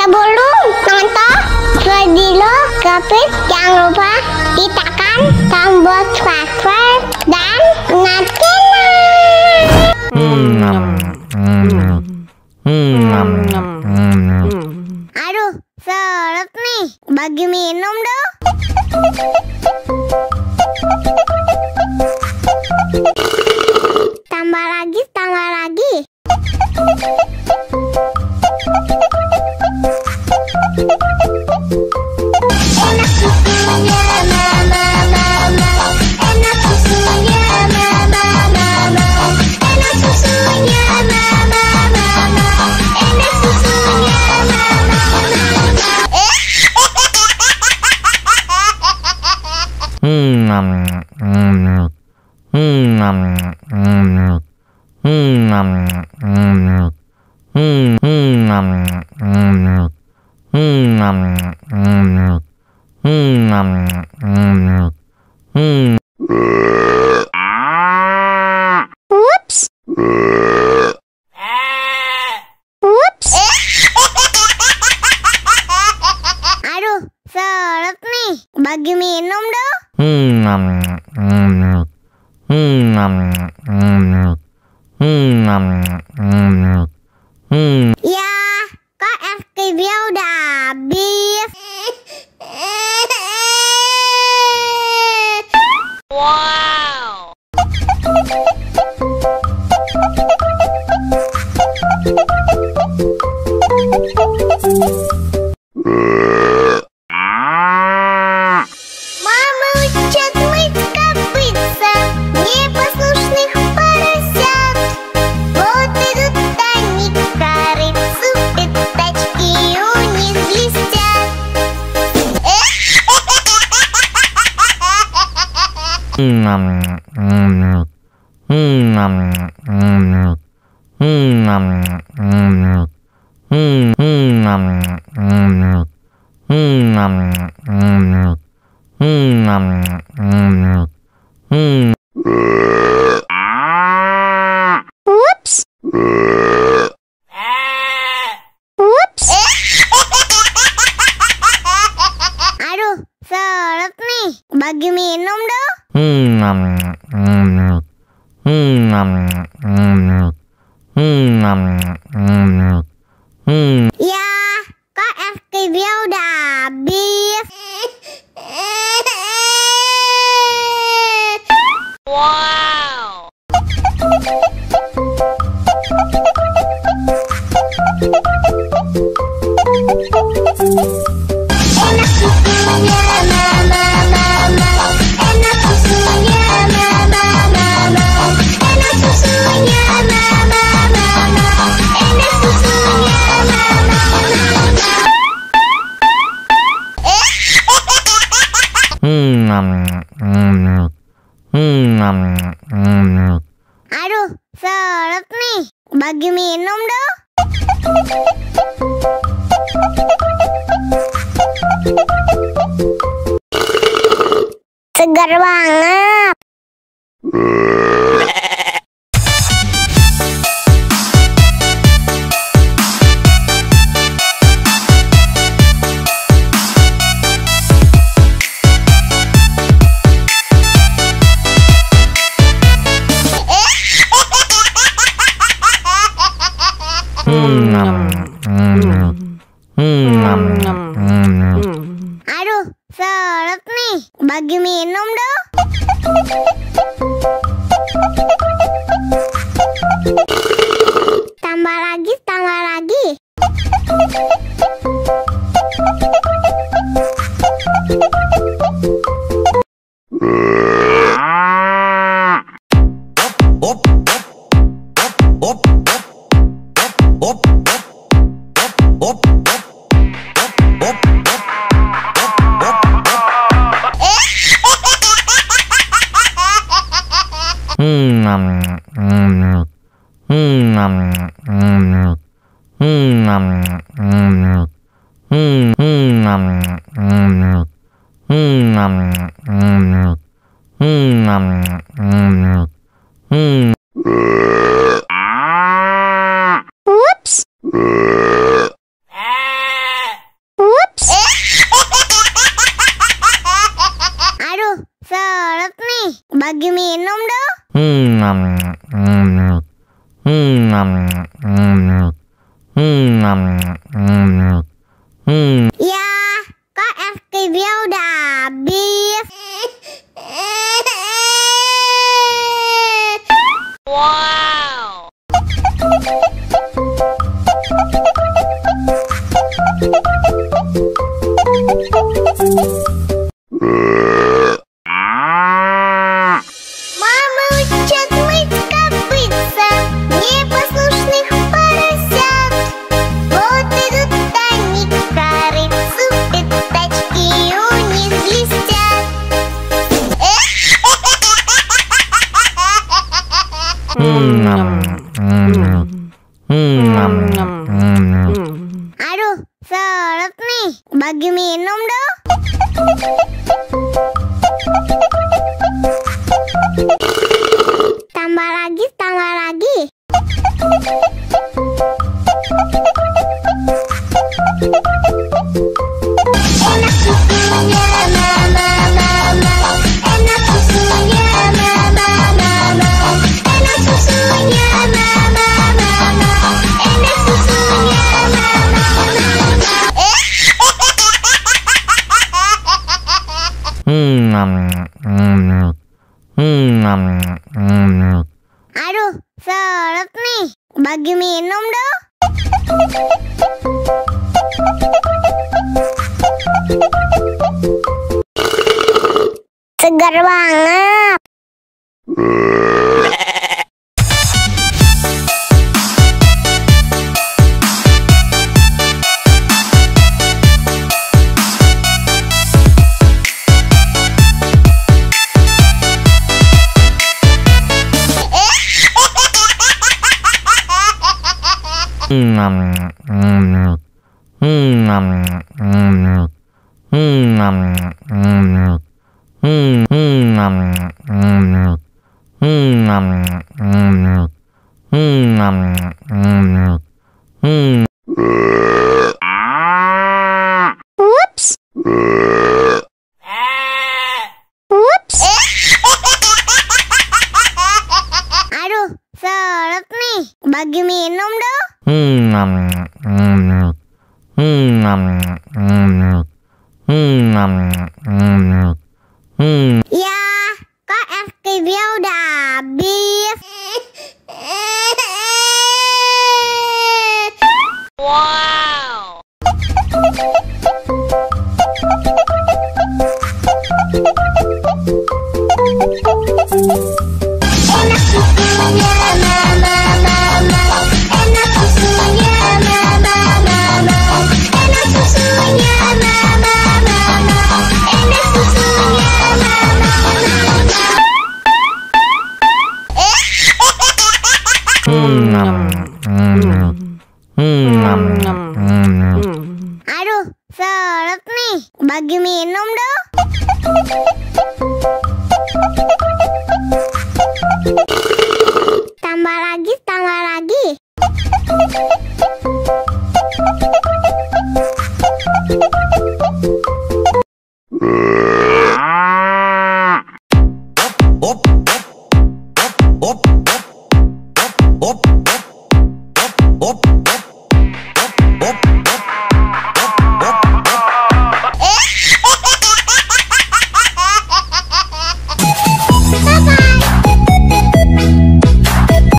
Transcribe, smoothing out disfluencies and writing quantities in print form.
Sebelum nonton video Gapit, jangan lupa tekan tombol subscribe dan nyalakan. Aduh, seret nih. Bagi minum dong. Tambah lagi, tambah lagi. Enak susunya mama, enak susunya mama, enak susunya mama, enak susunya Whoops. Whoops. Aduh, seret nih. Bagi minum dong. Ya, kok SKB-nya udah habis. Wow. Мама учат мыть копытца, не послушных поросят. Вот идут они к корыцу, пятачки у них блестят. Whoops. Whoops. Aduh, seret nih. Bagi minum dong. Ya, kok SKB-nya udah habis. Wow. Enak susunya mama, enak susunya mama, enak susunya mama, enak susunya Aduh, seret nih. Bagi minum dong. Segar banget. Aduh, seret nih. Bagi minum dong. Tambah lagi, tambah lagi. Whoops. bagi minum dong. Ya, kok es krimnya udah habis. Wow. Мама учит мыть копытца непослушных поросят. Вот идут они к корыцу, пятачки у них блестят. Aduh, seret nih. Bagi minum dong. Tambah lagi, tambah lagi. Enak susunya mama, mama. Enak susunya mama, mama. Enak susunya mama, mama. Enak susunya mama, mama. Aduh, seret nih. Bagi minum dong. Segar banget. Whoops. Whoops. Aduh, seret nih. Bagi minum dong. Ya, kok es krimnya udah habis. Wow. Enak susunya mama, mama. Enak susunya mama, mama. Enak susunya mama, mama. Enak susunya mama, mama. Aduh, seret nih. Bagi minum dong. Tambah lagi, tambah lagi.